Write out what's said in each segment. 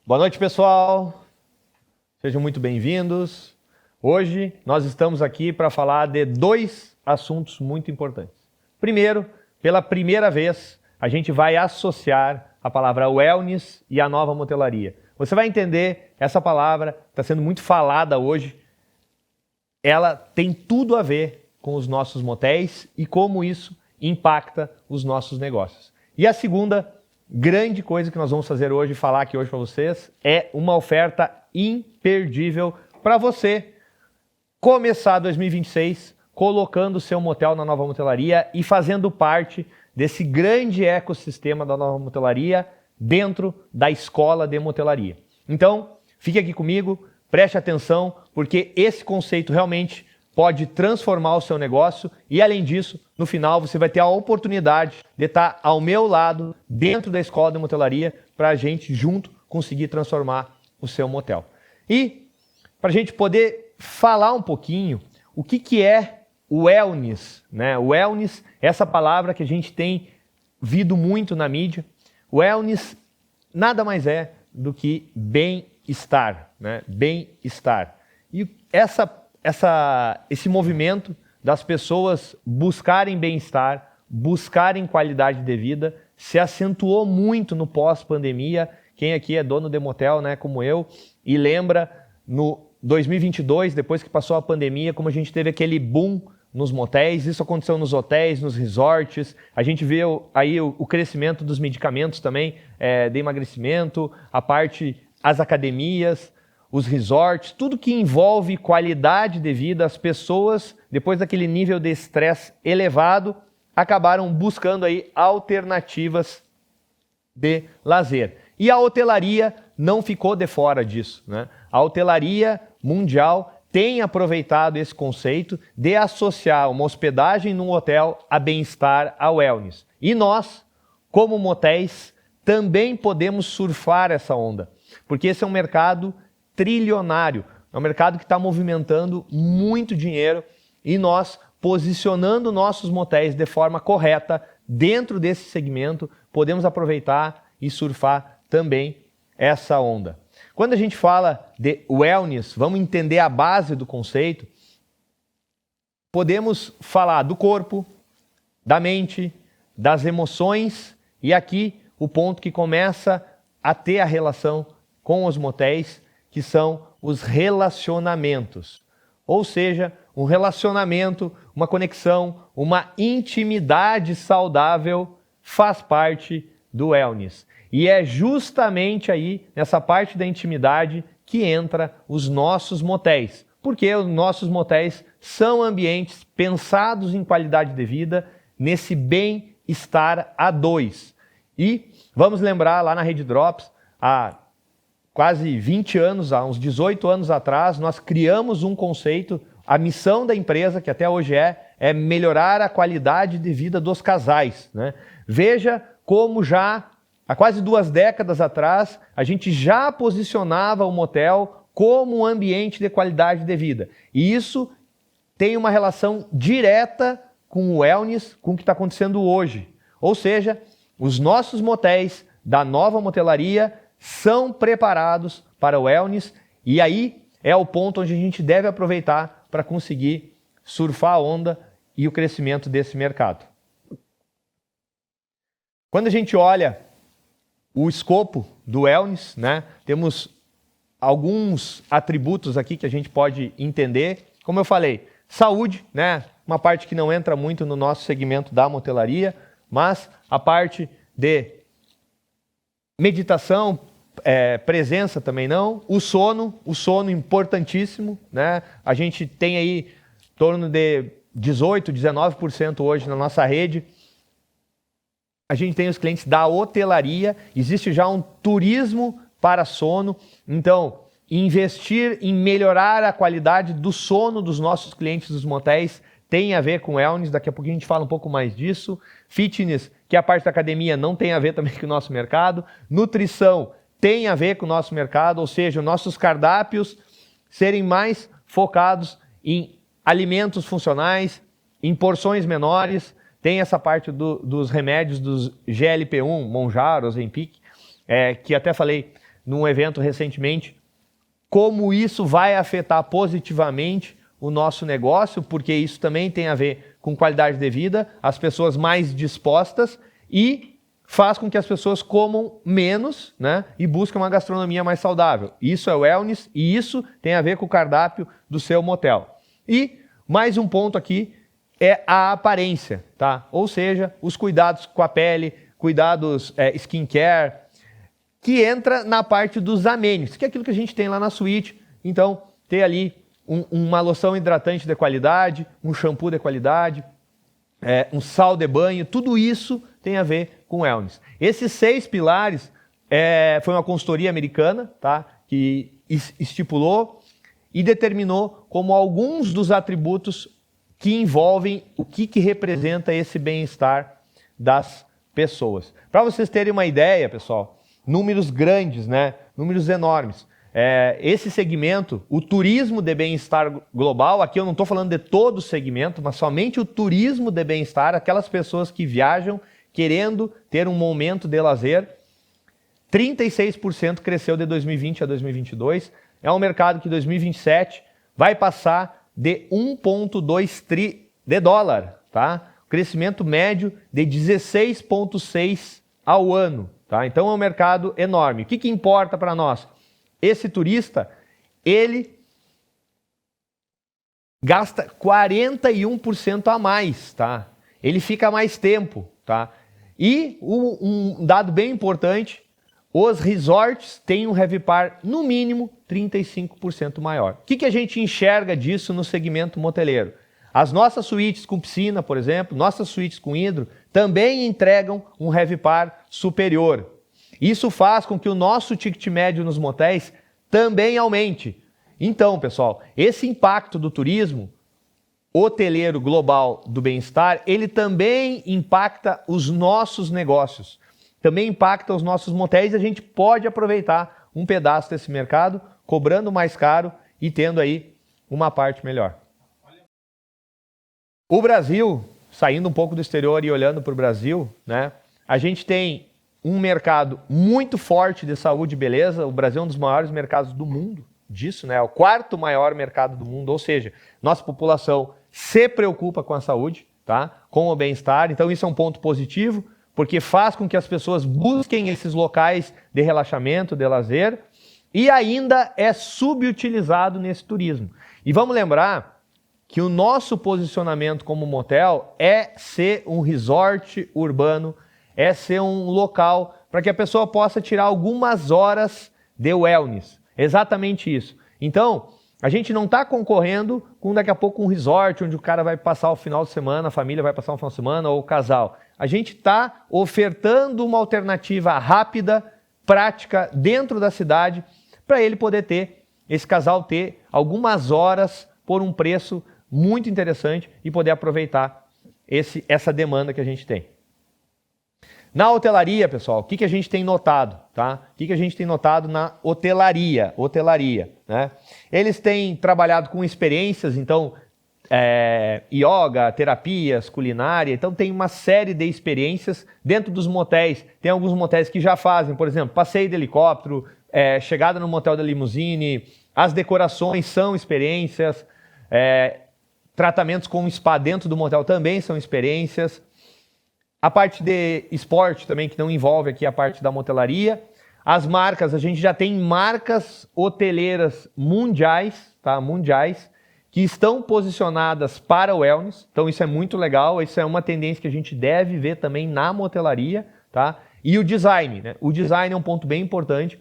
Boa noite, pessoal. Sejam muito bem-vindos. Hoje nós estamos aqui para falar de dois assuntos muito importantes. Primeiro, pela primeira vez, a gente vai associar a palavra wellness e a nova motelaria. Você vai entender, essa palavra está sendo muito falada hoje. Ela tem tudo a ver com os nossos motéis e como isso impacta os nossos negócios. E a segunda grande coisa que nós vamos fazer hoje, falar aqui hoje para vocês, é uma oferta imperdível para você começar 2026 colocando o seu motel na Nova Motelaria e fazendo parte desse grande ecossistema da Nova Motelaria dentro da escola de motelaria. Então, fique aqui comigo, preste atenção, porque esse conceito realmente pode transformar o seu negócio e, além disso, no final você vai ter a oportunidade de estar ao meu lado, dentro da escola de motelaria, para a gente junto conseguir transformar o seu motel. E para a gente poder falar um pouquinho o que é o wellness, né? O wellness, essa palavra que a gente tem visto muito na mídia. O wellness nada mais é do que bem-estar, né? Bem-estar. E esse movimento das pessoas buscarem bem-estar, buscarem qualidade de vida, se acentuou muito no pós-pandemia. Quem aqui é dono de motel, né, como eu, e lembra no 2022, depois que passou a pandemia, como a gente teve aquele boom nos motéis, isso aconteceu nos hotéis, nos resorts, a gente viu aí o crescimento dos medicamentos também, de emagrecimento, as academias, os resorts, tudo que envolve qualidade de vida. As pessoas, depois daquele nível de estresse elevado, acabaram buscando aí alternativas de lazer. E a hotelaria não ficou de fora disso, né? A hotelaria mundial tem aproveitado esse conceito de associar uma hospedagem num hotel a bem-estar, a wellness. E nós, como motéis, também podemos surfar essa onda, porque esse é um mercado trilionário, é um mercado que está movimentando muito dinheiro e nós, posicionando nossos motéis de forma correta dentro desse segmento, podemos aproveitar e surfar também essa onda. Quando a gente fala de wellness, vamos entender a base do conceito, podemos falar do corpo, da mente, das emoções e aqui o ponto que começa a ter a relação com os motéis, que são os relacionamentos. Ou seja, um relacionamento, uma conexão, uma intimidade saudável faz parte do wellness. E é justamente aí, nessa parte da intimidade, que entra os nossos motéis. Porque os nossos motéis são ambientes pensados em qualidade de vida, nesse bem-estar a dois. E vamos lembrar lá na Rede Drops, há quase 20 anos, há uns 18 anos atrás, nós criamos um conceito, a missão da empresa, que até hoje é melhorar a qualidade de vida dos casais, né? Veja como já há quase 2 décadas atrás, a gente já posicionava o motel como um ambiente de qualidade de vida. E isso tem uma relação direta com o wellness, com o que está acontecendo hoje. Ou seja, os nossos motéis da Nova Motelaria são preparados para o wellness e aí é o ponto onde a gente deve aproveitar para conseguir surfar a onda e o crescimento desse mercado. Quando a gente olha o escopo do wellness, né, temos alguns atributos aqui que a gente pode entender. Como eu falei, saúde, né, uma parte que não entra muito no nosso segmento da motelaria, mas a parte de meditação, presença também não. O sono importantíssimo, né? A gente tem aí em torno de 18%, 19% hoje na nossa rede. A gente tem os clientes da hotelaria, existe já um turismo para sono, então investir em melhorar a qualidade do sono dos nossos clientes dos motéis tem a ver com wellness, daqui a pouquinho a gente fala um pouco mais disso. Fitness, que é a parte da academia, não tem a ver também com o nosso mercado. Nutrição tem a ver com o nosso mercado, ou seja, nossos cardápios serem mais focados em alimentos funcionais, em porções menores. Tem essa parte dos remédios dos GLP-1, Mounjaro, Ozempic, que até falei num evento recentemente, como isso vai afetar positivamente o nosso negócio, porque isso também tem a ver com qualidade de vida, as pessoas mais dispostas e faz com que as pessoas comam menos, né, e busquem uma gastronomia mais saudável. Isso é wellness e isso tem a ver com o cardápio do seu motel. E mais um ponto aqui é a aparência, tá? Ou seja, os cuidados com a pele, cuidados skincare, que entra na parte dos amênicos, que é aquilo que a gente tem lá na suíte. Então, ter ali uma loção hidratante de qualidade, um shampoo de qualidade, um sal de banho, tudo isso tem a ver com wellness. Esses 6 pilares foi uma consultoria americana, tá, que estipulou e determinou como alguns dos atributos que envolvem o que representa esse bem-estar das pessoas. Para vocês terem uma ideia, pessoal, números grandes, né, números enormes. Esse segmento, o turismo de bem-estar global, aqui eu não estou falando de todo o segmento, mas somente o turismo de bem-estar, aquelas pessoas que viajam querendo ter um momento de lazer, 36% cresceu de 2020 a 2022. É um mercado que em 2027 vai passar de 1,2 tri de dólar, tá? Crescimento médio de 16,6 ao ano, tá? Então é um mercado enorme. O que importa para nós? Esse turista, ele gasta 41% a mais, tá? Ele fica mais tempo, tá? E um dado bem importante, os resorts têm um RevPAR no mínimo 35% maior. O que a gente enxerga disso no segmento moteleiro? As nossas suítes com piscina, por exemplo, nossas suítes com hidro, também entregam um RevPAR superior. Isso faz com que o nosso ticket médio nos motéis também aumente. Então, pessoal, esse impacto do turismo hoteleiro global do bem-estar, ele também impacta os nossos negócios, também impacta os nossos motéis e a gente pode aproveitar um pedaço desse mercado, cobrando mais caro e tendo aí uma parte melhor. O Brasil, saindo um pouco do exterior e olhando para o Brasil, né, a gente tem um mercado muito forte de saúde e beleza. O Brasil é um dos maiores mercados do mundo disso, né? É o 4º maior mercado do mundo, ou seja, nossa população se preocupa com a saúde, tá? Com o bem-estar. Então isso é um ponto positivo, porque faz com que as pessoas busquem esses locais de relaxamento, de lazer, e ainda é subutilizado nesse turismo. E vamos lembrar que o nosso posicionamento como motel é ser um resort urbano, é ser um local para que a pessoa possa tirar algumas horas de wellness. Exatamente isso. Então, a gente não está concorrendo com daqui a pouco um resort onde o cara vai passar o final de semana, a família vai passar um final de semana ou o casal. A gente está ofertando uma alternativa rápida, prática, dentro da cidade, para ele poder ter, esse casal ter algumas horas por um preço muito interessante e poder aproveitar essa demanda que a gente tem. Na hotelaria, pessoal, o que a gente tem notado, tá? O que a gente tem notado na hotelaria, né? Eles têm trabalhado com experiências, então, yoga, terapias, culinária, então tem uma série de experiências dentro dos motéis. Tem alguns motéis que já fazem, por exemplo, passeio de helicóptero, chegada no motel da limusine, as decorações são experiências, tratamentos com spa dentro do motel também são experiências. A parte de esporte também, que não envolve aqui a parte da motelaria. As marcas, a gente já tem marcas hoteleiras mundiais, tá? Mundiais, que estão posicionadas para o wellness. Então isso é muito legal, isso é uma tendência que a gente deve ver também na motelaria, tá? E o design, né? O design é um ponto bem importante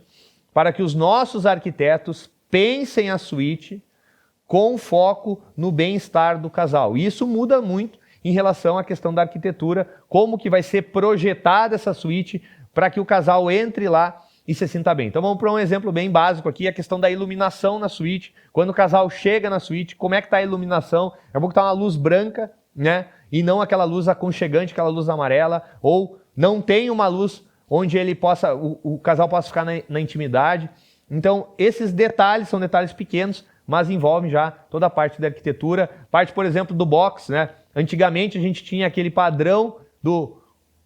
para que os nossos arquitetos pensem a suíte com foco no bem-estar do casal. E isso muda muito em relação à questão da arquitetura, como que vai ser projetada essa suíte para que o casal entre lá e se sinta bem. Então vamos para um exemplo bem básico aqui, a questão da iluminação na suíte. Quando o casal chega na suíte, como é que está a iluminação? É bom que está uma luz branca, né? E não aquela luz aconchegante, aquela luz amarela, ou não tem uma luz onde ele possa, o casal possa ficar na intimidade. Então esses detalhes são detalhes pequenos, mas envolvem já toda a parte da arquitetura, parte, por exemplo, do box, né? Antigamente a gente tinha aquele padrão do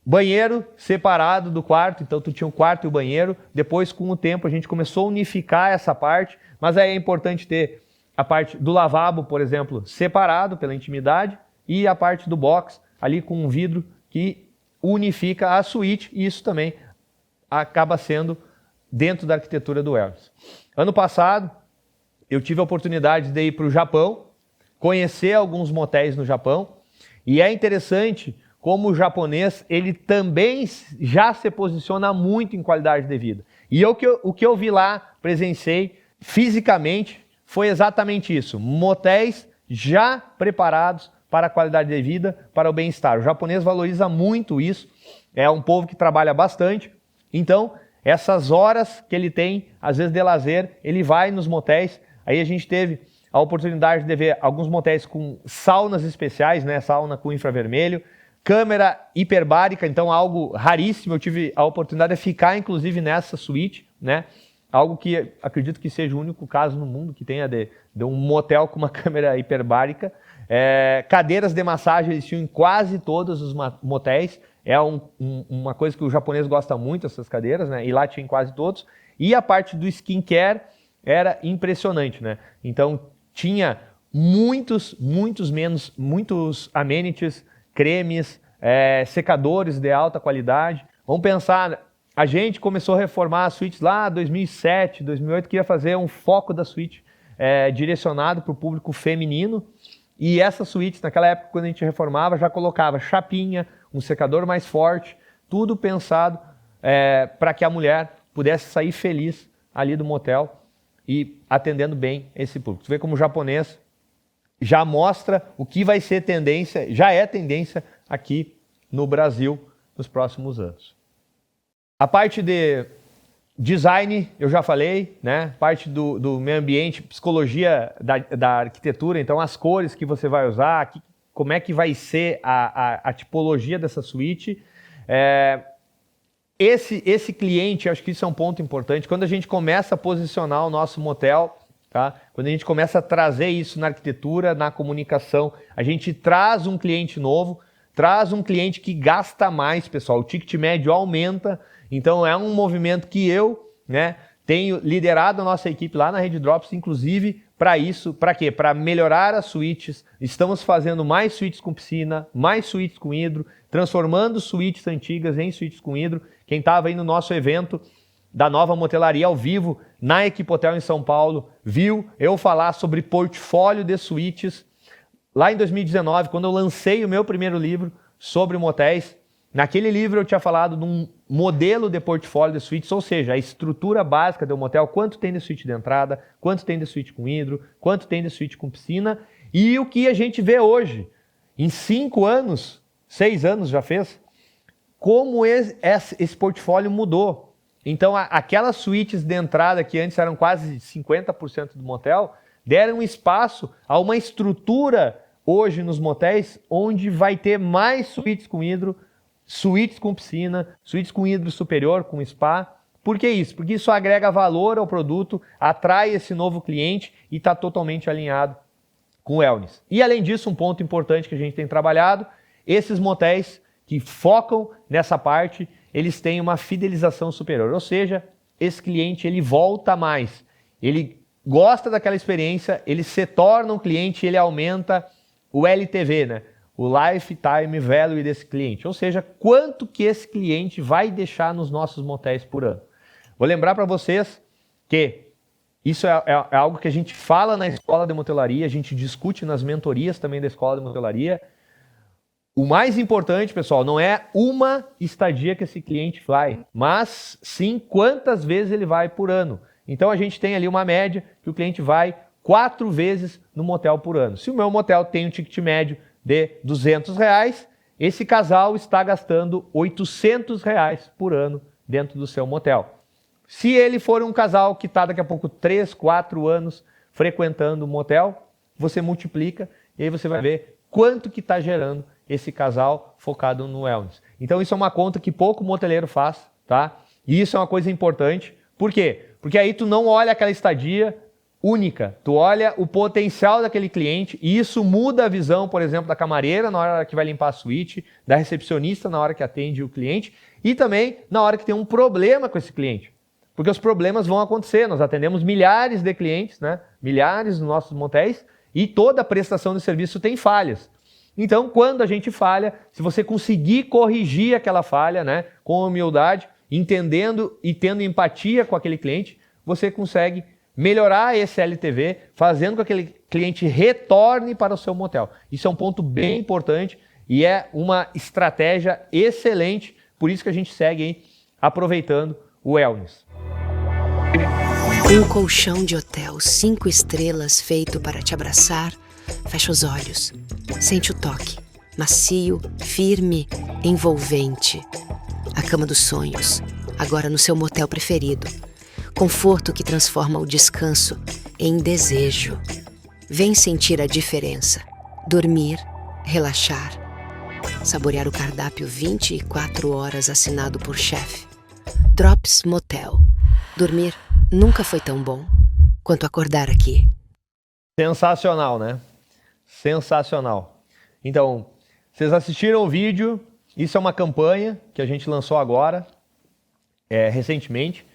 Banheiro separado do quarto, então tu tinha um quarto e o banheiro. Depois, com o tempo, a gente começou a unificar essa parte, mas aí é importante ter a parte do lavabo, por exemplo, separado pela intimidade, e a parte do box ali com um vidro que unifica a suíte, e isso também acaba sendo dentro da arquitetura do Wellness. Ano passado, eu tive a oportunidade de ir para o Japão, conhecer alguns motéis no Japão, e é interessante como o japonês, ele também já se posiciona muito em qualidade de vida. E o que eu vi lá, presenciei fisicamente, foi exatamente isso. Motéis já preparados para a qualidade de vida, para o bem-estar. O japonês valoriza muito isso, é um povo que trabalha bastante. Então, essas horas que ele tem, às vezes de lazer, ele vai nos motéis. Aí a gente teve a oportunidade de ver alguns motéis com saunas especiais, né? Sauna com infravermelho, câmera hiperbárica, então algo raríssimo. Eu tive a oportunidade de ficar, inclusive, nessa suíte, né? Algo que acredito que seja o único caso no mundo que tenha de um motel com uma câmera hiperbárica. Cadeiras de massagem eles tinham em quase todos os motéis. É uma coisa que o japonês gosta muito, essas cadeiras, né? E lá tinha em quase todos. E a parte do skincare era impressionante, né? Então tinha muitos amenities, cremes, secadores de alta qualidade. Vamos pensar, a gente começou a reformar as suítes lá em 2007, 2008, queria fazer um foco da suíte direcionado para o público feminino. E essas suítes, naquela época, quando a gente reformava, já colocava chapinha, um secador mais forte, tudo pensado para que a mulher pudesse sair feliz ali do motel e atendendo bem esse público. Você vê como o japonês já mostra o que vai ser tendência, já é tendência aqui no Brasil nos próximos anos. A parte de design, eu já falei, né? Parte do meio ambiente, psicologia da arquitetura, então as cores que você vai usar, como é que vai ser a tipologia dessa suíte. Esse cliente, acho que isso é um ponto importante, quando a gente começa a posicionar o nosso motel, tá? Quando a gente começa a trazer isso na arquitetura, na comunicação, a gente traz um cliente novo, traz um cliente que gasta mais, pessoal, o ticket médio aumenta. Então é um movimento que eu, né, tenho liderado a nossa equipe lá na Rede Drops, inclusive para isso. Para quê? Para melhorar as suítes. Estamos fazendo mais suítes com piscina, mais suítes com hidro, transformando suítes antigas em suítes com hidro. Quem estava aí no nosso evento da Nova Motelaria ao vivo, na Equipotel em São Paulo, viu eu falar sobre portfólio de suítes. Lá em 2019, quando eu lancei o meu primeiro livro sobre motéis, naquele livro eu tinha falado de um modelo de portfólio de suítes, ou seja, a estrutura básica do motel, quanto tem de suíte de entrada, quanto tem de suíte com hidro, quanto tem de suíte com piscina, e o que a gente vê hoje, em 5 anos, 6 anos já fez, como esse portfólio mudou. Então, aquelas suítes de entrada que antes eram quase 50% do motel, deram espaço a uma estrutura hoje nos motéis, onde vai ter mais suítes com hidro, suítes com piscina, suítes com hidro superior, com spa. Por que isso? Porque isso agrega valor ao produto, atrai esse novo cliente e está totalmente alinhado com o wellness. E além disso, um ponto importante que a gente tem trabalhado, esses motéis que focam nessa parte, eles têm uma fidelização superior. Ou seja, esse cliente ele volta mais, ele gosta daquela experiência, ele se torna um cliente, ele aumenta o LTV, né? O Lifetime Value desse cliente, ou seja, quanto que esse cliente vai deixar nos nossos motéis por ano. Vou lembrar para vocês que isso é algo que a gente fala na escola de motelaria, a gente discute nas mentorias também da escola de motelaria. O mais importante, pessoal, não é uma estadia que esse cliente vai, mas sim quantas vezes ele vai por ano. Então a gente tem ali uma média que o cliente vai 4 vezes no motel por ano. Se o meu motel tem um ticket médio de R$200, esse casal está gastando R$800 por ano dentro do seu motel. Se ele for um casal que está daqui a pouco 3, 4 anos frequentando o motel, você multiplica e aí você vai ver quanto que está gerando esse casal focado no wellness. Então isso é uma conta que pouco moteleiro faz, tá? E isso é uma coisa importante. Por quê? Porque aí tu não olha aquela estadia única. Tu olha o potencial daquele cliente e isso muda a visão, por exemplo, da camareira na hora que vai limpar a suíte, da recepcionista na hora que atende o cliente e também na hora que tem um problema com esse cliente. Porque os problemas vão acontecer. Nós atendemos milhares de clientes, né? Milhares nos nossos motéis e toda a prestação de serviço tem falhas. Então, quando a gente falha, se você conseguir corrigir aquela falha, né, com humildade, entendendo e tendo empatia com aquele cliente, você consegue melhorar esse LTV, fazendo com que aquele cliente retorne para o seu motel. Isso é um ponto bem importante e é uma estratégia excelente, por isso que a gente segue aí aproveitando o wellness. Um colchão de hotel 5 estrelas feito para te abraçar. Fecha os olhos. Sente o toque. Macio, firme, envolvente. A cama dos sonhos, agora no seu motel preferido. Conforto que transforma o descanso em desejo. Vem sentir a diferença. Dormir, relaxar. Saborear o cardápio 24 horas assinado por chefe. Drops Motel. Dormir nunca foi tão bom quanto acordar aqui. Sensacional, né? Sensacional. Então, vocês assistiram o vídeo, isso é uma campanha que a gente lançou agora, recentemente,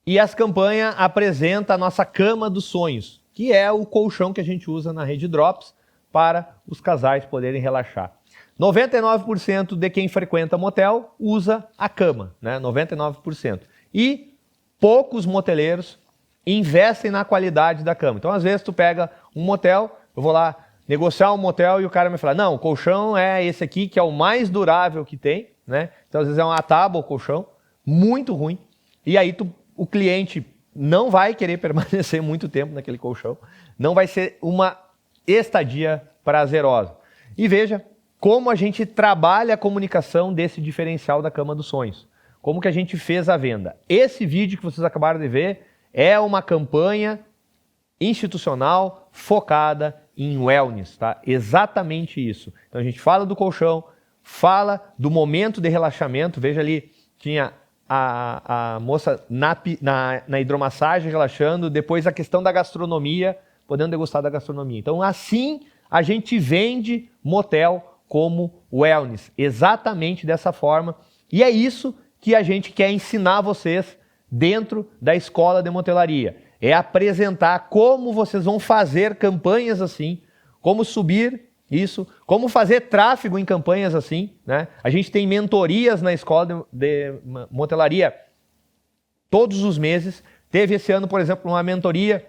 e essa campanha apresenta a nossa cama dos sonhos, que é o colchão que a gente usa na rede Drops para os casais poderem relaxar. 99% de quem frequenta motel usa a cama, né? 99%. E poucos moteleiros investem na qualidade da cama. Então, às vezes, tu pega um motel, eu vou lá negociar um motel e o cara me fala, não, o colchão é esse aqui, que é o mais durável que tem, né? Então, às vezes, é uma tábua o colchão, muito ruim. E aí, o cliente não vai querer permanecer muito tempo naquele colchão, não vai ser uma estadia prazerosa. E veja como a gente trabalha a comunicação desse diferencial da cama dos sonhos. Como que a gente fez a venda. Esse vídeo que vocês acabaram de ver é uma campanha institucional focada em wellness, tá? Exatamente isso. Então a gente fala do colchão, fala do momento de relaxamento. Veja ali, tinha a moça na hidromassagem relaxando, depois a questão da gastronomia, podendo degustar da gastronomia. Então assim a gente vende motel como wellness, exatamente dessa forma. E é isso que a gente quer ensinar vocês dentro da escola de motelaria. É apresentar como vocês vão fazer campanhas assim, como subir isso, como fazer tráfego em campanhas assim, né? A gente tem mentorias na escola de motelaria todos os meses. Teve esse ano, por exemplo, uma mentoria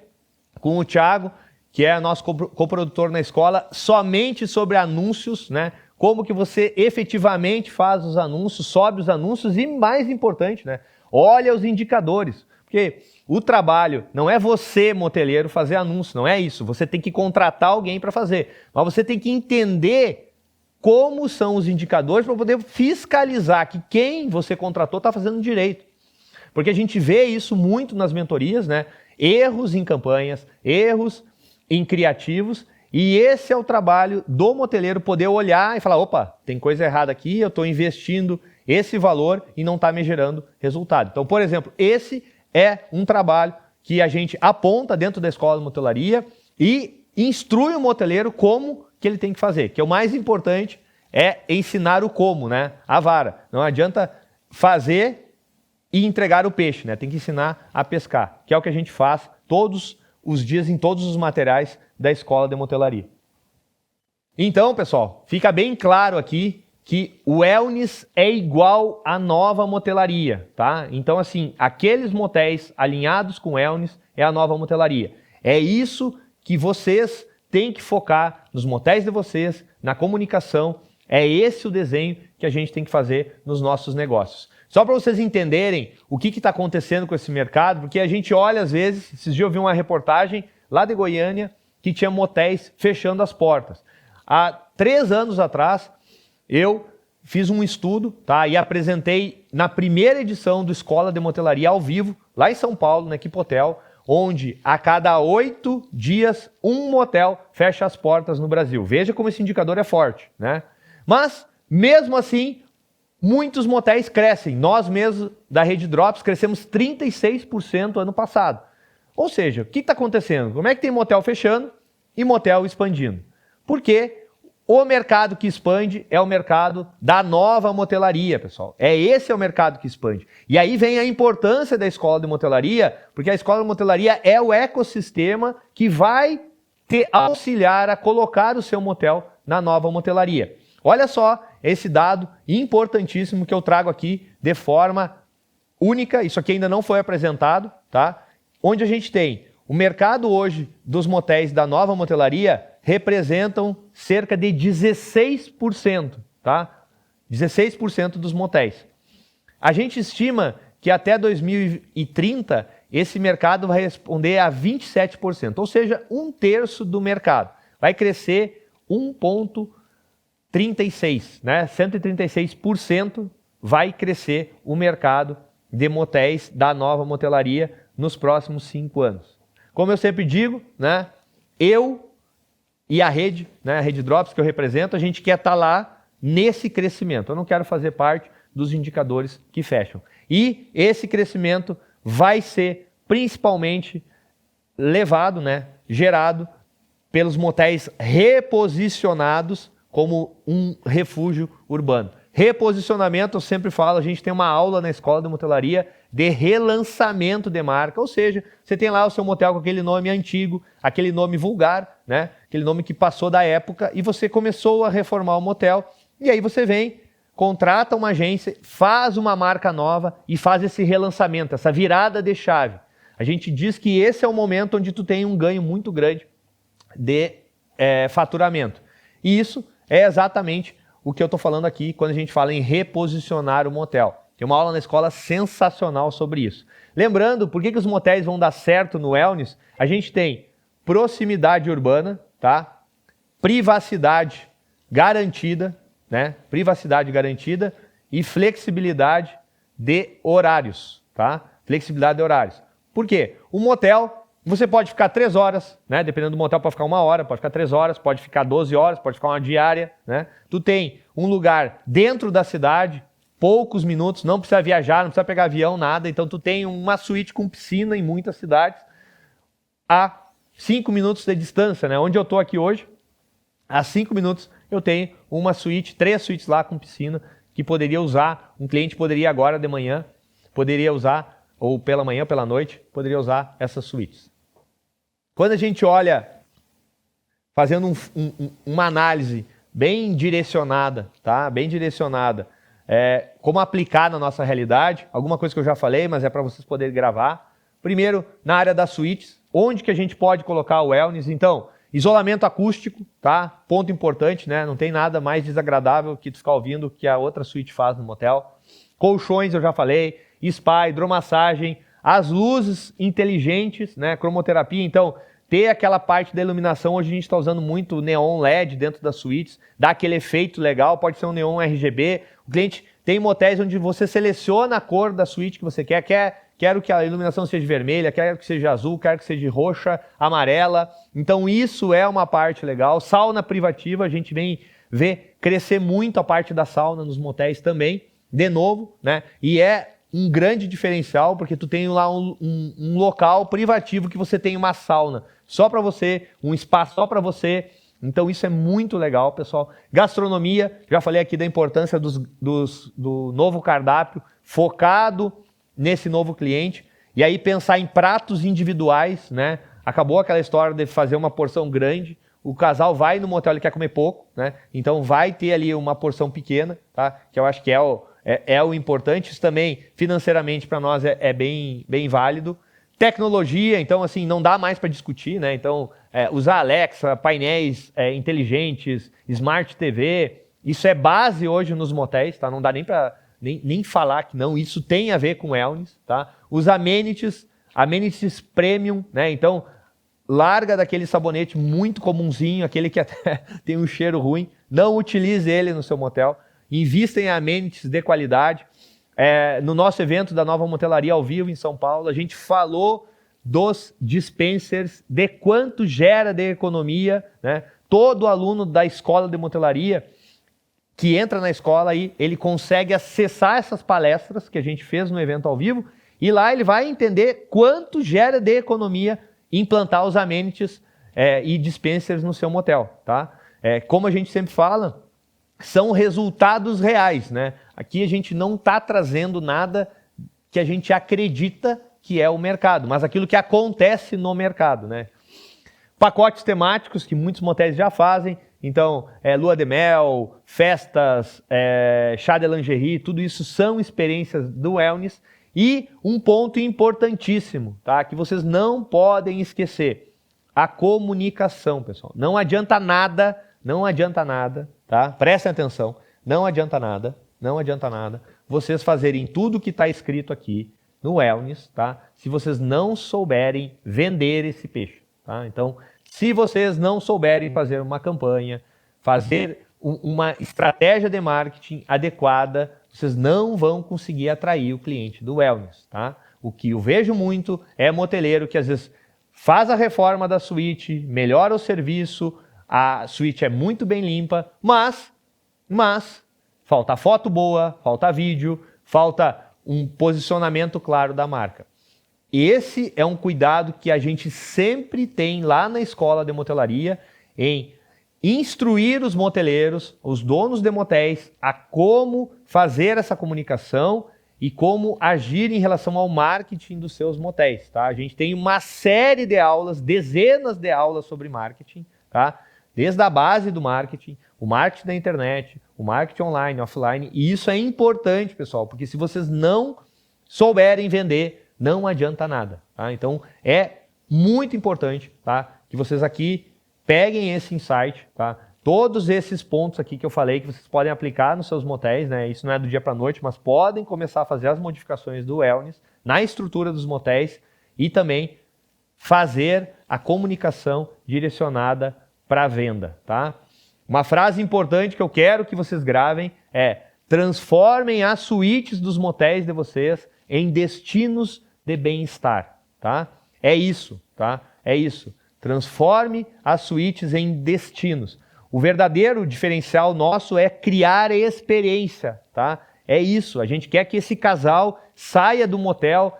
com o Thiago, que é nosso coprodutor na escola, somente sobre anúncios, né? Como que você efetivamente faz os anúncios, sobe os anúncios e, mais importante, né? Olha os indicadores. Porque o trabalho não é você, moteleiro, fazer anúncio, não é isso. Você tem que contratar alguém para fazer. Mas você tem que entender como são os indicadores para poder fiscalizar que quem você contratou está fazendo direito. Porque a gente vê isso muito nas mentorias, né? Erros em campanhas, erros em criativos, e esse é o trabalho do moteleiro, poder olhar e falar, opa, tem coisa errada aqui, eu estou investindo esse valor e não está me gerando resultado. Então, por exemplo, esse é um trabalho que a gente aponta dentro da escola de motelaria e instrui o moteleiro como que ele tem que fazer, que o mais importante é ensinar o como, né? A vara. Não adianta fazer e entregar o peixe, né? Tem que ensinar a pescar, que é o que a gente faz todos os dias em todos os materiais da escola de motelaria. Então, pessoal, fica bem claro aqui que o wellness é igual à nova motelaria, tá? Então, assim, aqueles motéis alinhados com wellness é a nova motelaria. É isso que vocês têm que focar nos motéis de vocês, na comunicação. É esse o desenho que a gente tem que fazer nos nossos negócios. Só para vocês entenderem o que está acontecendo com esse mercado, porque a gente olha às vezes, esses dias eu vi uma reportagem lá de Goiânia que tinha motéis fechando as portas. Há 3 anos atrás, eu fiz um estudo, tá, e apresentei na primeira edição do Escola de Motelaria ao vivo, lá em São Paulo, na Equipe Hotel, onde a cada 8 dias um motel fecha as portas no Brasil. Veja como esse indicador é forte, né? Mas, mesmo assim, muitos motéis crescem. Nós mesmos, da Rede Drops, crescemos 36% ano passado. Ou seja, o que está acontecendo? Como é que tem motel fechando e motel expandindo? Porque o mercado que expande é o mercado da nova motelaria, pessoal. Esse é o mercado que expande. E aí vem a importância da escola de motelaria, porque a escola de motelaria é o ecossistema que vai te auxiliar a colocar o seu motel na nova motelaria. Olha só esse dado importantíssimo que eu trago aqui de forma única, isso aqui ainda não foi apresentado, tá? Onde a gente tem o mercado hoje dos motéis da nova motelaria representam cerca de 16%, tá? 16% dos motéis. A gente estima que até 2030 esse mercado vai responder a 27%, ou seja, 1/3 do mercado. Vai crescer 1,36, né? 136% vai crescer o mercado de motéis da nova motelaria nos próximos 5 anos. Como eu sempre digo, né? Eu e a rede, né? A Rede Drops que eu represento, a gente quer estar lá nesse crescimento. Eu não quero fazer parte dos indicadores que fecham. E esse crescimento vai ser principalmente levado, né? Gerado pelos motéis reposicionados como um refúgio urbano. Reposicionamento, eu sempre falo, a gente tem uma aula na escola de motelaria de relançamento de marca, ou seja, você tem lá o seu motel com aquele nome antigo, aquele nome vulgar, né? Aquele nome que passou da época e você começou a reformar o motel e aí você vem, contrata uma agência, faz uma marca nova e faz esse relançamento, essa virada de chave. A gente diz que esse é o momento onde tu tem um ganho muito grande de faturamento. E isso é exatamente o que eu estou falando aqui quando a gente fala em reposicionar o motel. Tem uma aula na escola sensacional sobre isso. Lembrando, por que os motéis vão dar certo no wellness? A gente tem proximidade urbana, tá? Privacidade garantida, né? Privacidade garantida e flexibilidade de horários, tá? Flexibilidade de horários. Por quê? O motel, você pode ficar 3 horas, né? Dependendo do motel, pode ficar 1 hora, pode ficar 3 horas, pode ficar 12 horas, pode ficar uma diária, né? Tu tem um lugar dentro da cidade, poucos minutos, não precisa viajar, não precisa pegar avião, nada. Então tu tem uma suíte com piscina em muitas cidades a 5 minutos de distância, né? Onde eu estou aqui hoje, a 5 minutos eu tenho uma suíte, 3 suítes lá com piscina que poderia usar, um cliente poderia agora de manhã, poderia usar, ou pela manhã ou pela noite, poderia usar essas suítes. Quando a gente olha, fazendo uma análise bem direcionada, tá? Bem direcionada, como aplicar na nossa realidade, alguma coisa que eu já falei, mas é para vocês poderem gravar. Primeiro, na área das suítes, onde que a gente pode colocar o wellness? Então, isolamento acústico, tá? Ponto importante, né? Não tem nada mais desagradável que tu ficar ouvindo o que a outra suíte faz no motel. Colchões, eu já falei, spa, hidromassagem, as luzes inteligentes, né? Cromoterapia, então, ter aquela parte da iluminação, hoje a gente está usando muito neon LED dentro das suítes, dá aquele efeito legal, pode ser um neon RGB. O cliente tem motéis onde você seleciona a cor da suíte que você quero que a iluminação seja vermelha, quero que seja azul, quero que seja roxa, amarela. Então isso é uma parte legal. Sauna privativa, a gente vem ver crescer muito a parte da sauna nos motéis também, de novo, né? E é um grande diferencial, porque tu tem lá um local privativo que você tem uma sauna só para você, um espaço só para você. Então isso é muito legal, pessoal. Gastronomia, já falei aqui da importância do novo cardápio, focado nesse novo cliente. E aí pensar em pratos individuais, né? Acabou aquela história de fazer uma porção grande. O casal vai no motel, ele quer comer pouco, né? Então vai ter ali uma porção pequena, tá? Que eu acho que é o importante. Isso também, financeiramente, para nós é bem válido. Tecnologia, então, assim, não dá mais para discutir, né? Então, usar Alexa, painéis inteligentes, Smart TV, isso é base hoje nos motéis, tá? Não dá nem para nem falar que não, isso tem a ver com wellness, tá? Os amenities premium, né? Então, larga daquele sabonete muito comunzinho, aquele que até tem um cheiro ruim, não utilize ele no seu motel, invista em amenities de qualidade. No nosso evento da Nova Motelaria ao vivo em São Paulo, a gente falou dos dispensers, de quanto gera de economia, né? Todo aluno da escola de motelaria que entra na escola aí, ele consegue acessar essas palestras que a gente fez no evento ao vivo E lá ele vai entender quanto gera de economia implantar os amenities e dispensers no seu motel, tá? Como a gente sempre fala, são resultados reais, né? Aqui a gente não está trazendo nada que a gente acredita que é o mercado, mas aquilo que acontece no mercado, né? Pacotes temáticos que muitos motéis já fazem, então lua de mel, festas, chá de lingerie, tudo isso são experiências do wellness. E um ponto importantíssimo, tá? Que vocês não podem esquecer, a comunicação, pessoal. Não adianta nada, tá? Prestem atenção, não adianta nada vocês fazerem tudo que está escrito aqui no wellness, tá? Se vocês não souberem vender esse peixe, tá? Então, se vocês não souberem fazer uma campanha, fazer uma estratégia de marketing adequada, vocês não vão conseguir atrair o cliente do wellness, tá? O que eu vejo muito é moteleiro que às vezes faz a reforma da suíte, melhora o serviço, a suíte é muito bem limpa, mas falta foto boa, falta vídeo, falta um posicionamento claro da marca. Esse é um cuidado que a gente sempre tem lá na escola de motelaria, em instruir os moteleiros, os donos de motéis, a como fazer essa comunicação e como agir em relação ao marketing dos seus motéis, tá? A gente tem uma série de aulas, dezenas de aulas sobre marketing, tá? Desde a base do marketing, o marketing da internet, o marketing online, offline, e isso é importante, pessoal, porque se vocês não souberem vender, não adianta nada, tá? Então, é muito importante, tá? Que vocês aqui peguem esse insight, tá? Todos esses pontos aqui que eu falei que vocês podem aplicar nos seus motéis, né? Isso não é do dia para a noite, mas podem começar a fazer as modificações do wellness na estrutura dos motéis e também fazer a comunicação direcionada para a venda, tá? Uma frase importante que eu quero que vocês gravem é: transformem as suítes dos motéis de vocês em destinos de bem-estar, tá? É isso, tá? É isso. Transforme as suítes em destinos. O verdadeiro diferencial nosso é criar experiência, tá? É isso. A gente quer que esse casal saia do motel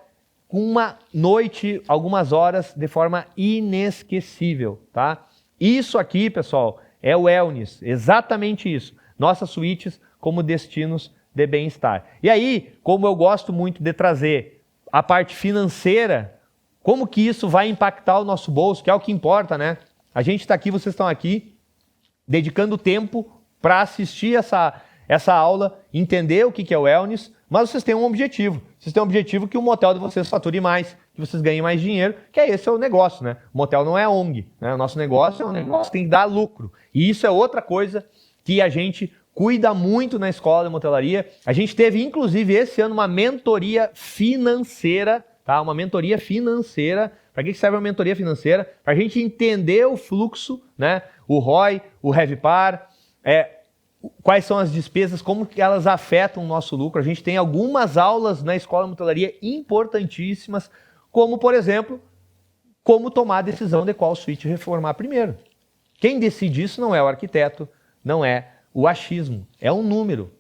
com uma noite, algumas horas, de forma inesquecível, tá? Isso aqui, pessoal, é o wellness. Exatamente isso. Nossas suítes como destinos de bem-estar. E aí, como eu gosto muito de trazer a parte financeira, como que isso vai impactar o nosso bolso, que é o que importa, né? A gente está aqui, vocês estão aqui, dedicando tempo para assistir essa aula, entender o que é o wellness, mas vocês têm um objetivo. Vocês têm um objetivo que o motel de vocês fature mais, que vocês ganhem mais dinheiro, que esse é o negócio, né? O motel não é ONG, né? O nosso negócio é um negócio que tem que dar lucro. E isso é outra coisa que a gente cuida muito na escola de motelaria. A gente teve, inclusive, esse ano uma mentoria financeira, tá? Uma mentoria financeira. Para que serve uma mentoria financeira? Para a gente entender o fluxo, né? O ROI, o RevPAR, quais são as despesas, como que elas afetam o nosso lucro. A gente tem algumas aulas na escola de motelaria importantíssimas, como, por exemplo, como tomar a decisão de qual suíte reformar primeiro. Quem decide isso não é o arquiteto, não é o achismo, é um número.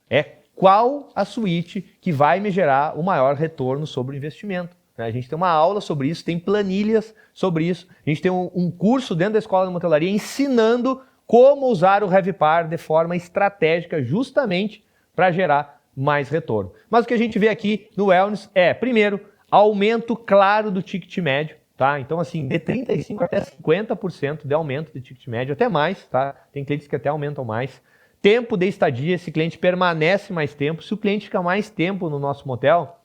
É qual a suíte que vai me gerar o maior retorno sobre o investimento. A gente tem uma aula sobre isso, tem planilhas sobre isso. A gente tem um curso dentro da escola de motelaria ensinando como usar o RevPAR de forma estratégica justamente para gerar mais retorno. Mas o que a gente vê aqui no wellness é, primeiro, aumento claro do ticket médio, tá? Então, assim, de 35% até 50% de aumento de ticket médio, até mais, tá? Tem clientes que até aumentam mais. Tempo de estadia, esse cliente permanece mais tempo. Se o cliente fica mais tempo no nosso motel,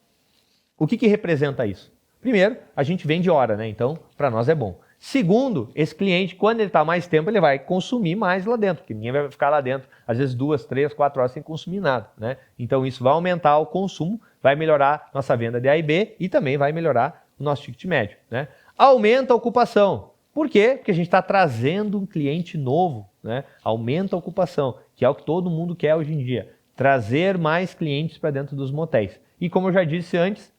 o que representa isso? Primeiro, a gente vende hora, né? Então, para nós é bom. Segundo, esse cliente, quando ele está mais tempo, ele vai consumir mais lá dentro, porque ninguém vai ficar lá dentro, às vezes 2, 3, 4 horas sem consumir nada, né? Então isso vai aumentar o consumo, vai melhorar nossa venda de A e B e também vai melhorar o nosso ticket médio, né? Aumenta a ocupação. Por quê? Porque a gente está trazendo um cliente novo, né? Aumenta a ocupação, que é o que todo mundo quer hoje em dia. Trazer mais clientes para dentro dos motéis. E como eu já disse antes,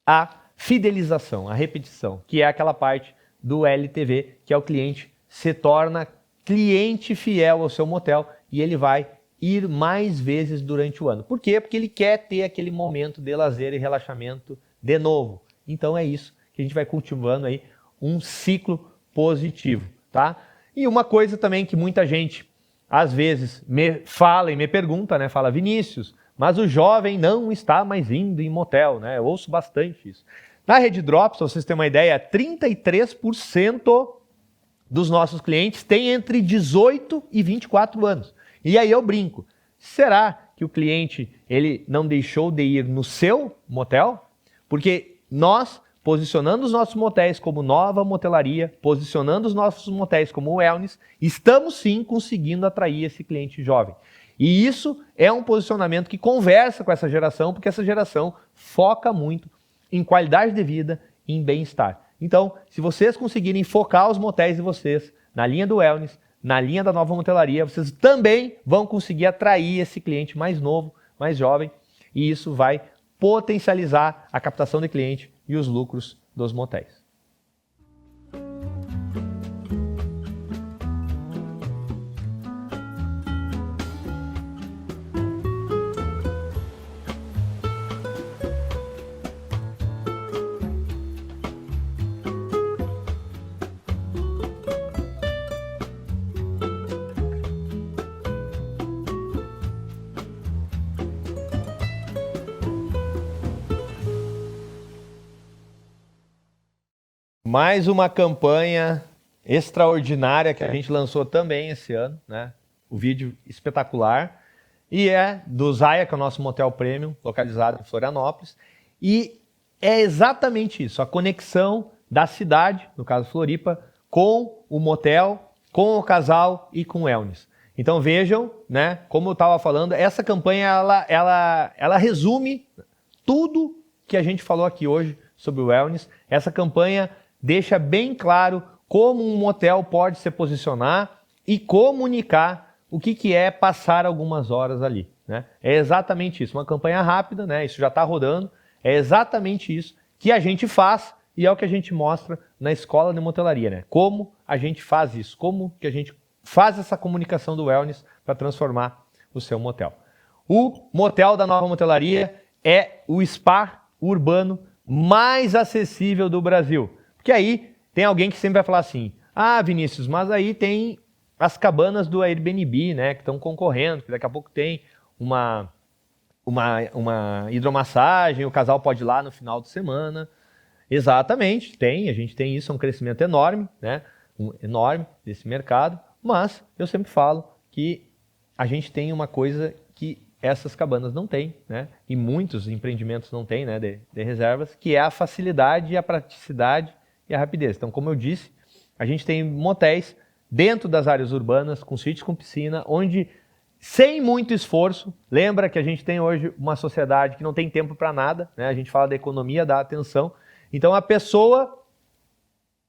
a fidelização, a repetição, que é aquela parte do LTV, que é o cliente se torna cliente fiel ao seu motel e ele vai ir mais vezes durante o ano. Por quê? Porque ele quer ter aquele momento de lazer e relaxamento de novo. Então é isso que a gente vai cultivando aí um ciclo positivo, tá? E uma coisa também que muita gente às vezes me fala e me pergunta, né? Fala, Vinícius, mas o jovem não está mais indo em motel, né? Eu ouço bastante isso. Na Rede Drops, para vocês terem uma ideia, 33% dos nossos clientes têm entre 18 e 24 anos. E aí eu brinco, será que o cliente ele não deixou de ir no seu motel? Porque nós, posicionando os nossos motéis como nova motelaria, posicionando os nossos motéis como wellness, estamos sim conseguindo atrair esse cliente jovem. E isso é um posicionamento que conversa com essa geração, porque essa geração foca muito em qualidade de vida e em bem-estar. Então, se vocês conseguirem focar os motéis de vocês na linha do wellness, na linha da nova motelaria, vocês também vão conseguir atrair esse cliente mais novo, mais jovem, e isso vai potencializar a captação de cliente e os lucros dos motéis. Mais uma campanha extraordinária que a gente lançou também esse ano, né? O vídeo espetacular. E é do Zaya, que é o nosso motel premium, localizado em Florianópolis. E é exatamente isso, a conexão da cidade, no caso Floripa, com o motel, com o casal e com o wellness. Então vejam, né? Como eu estava falando, essa campanha ela resume tudo que a gente falou aqui hoje sobre o wellness. Essa campanha deixa bem claro como um motel pode se posicionar e comunicar o que é passar algumas horas ali, né? É exatamente isso, uma campanha rápida, né? Isso já está rodando, é exatamente isso que a gente faz e é o que a gente mostra na escola de motelaria, né? Como a gente faz isso, como que a gente faz essa comunicação do wellness para transformar o seu motel. O motel da nova motelaria é o spa urbano mais acessível do Brasil. Porque aí tem alguém que sempre vai falar assim, ah, Vinícius, mas aí tem as cabanas do Airbnb, né, que estão concorrendo, que daqui a pouco tem uma hidromassagem, o casal pode ir lá no final de semana. Exatamente, a gente tem isso, é um crescimento enorme, né, enorme desse mercado, mas eu sempre falo que a gente tem uma coisa que essas cabanas não têm, né, e muitos empreendimentos não têm, né, de reservas, que é a facilidade e a praticidade e a rapidez. Então, como eu disse, a gente tem motéis dentro das áreas urbanas, com suítes com piscina, onde, sem muito esforço, lembra que a gente tem hoje uma sociedade que não tem tempo para nada, né? A gente fala da economia, da atenção. Então, a pessoa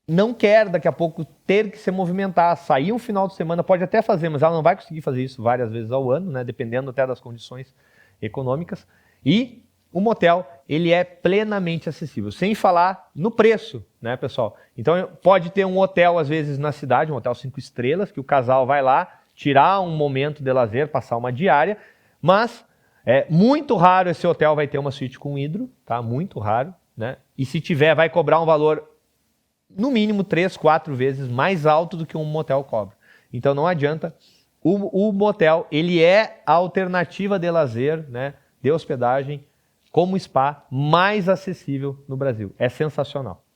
não quer, daqui a pouco, ter que se movimentar, sair um final de semana, pode até fazer, mas ela não vai conseguir fazer isso várias vezes ao ano, né? Dependendo até das condições econômicas. E o motel, ele é plenamente acessível, sem falar no preço, né, pessoal? Então, pode ter um hotel, às vezes, na cidade, um hotel 5 estrelas, que o casal vai lá, tirar um momento de lazer, passar uma diária, mas é muito raro esse hotel vai ter uma suíte com hidro, tá? Muito raro, né? E se tiver, vai cobrar um valor, no mínimo, 3, 4 vezes mais alto do que um motel cobra. Então, não adianta. O motel, ele é a alternativa de lazer, né, de hospedagem, como spa mais acessível no Brasil. É sensacional.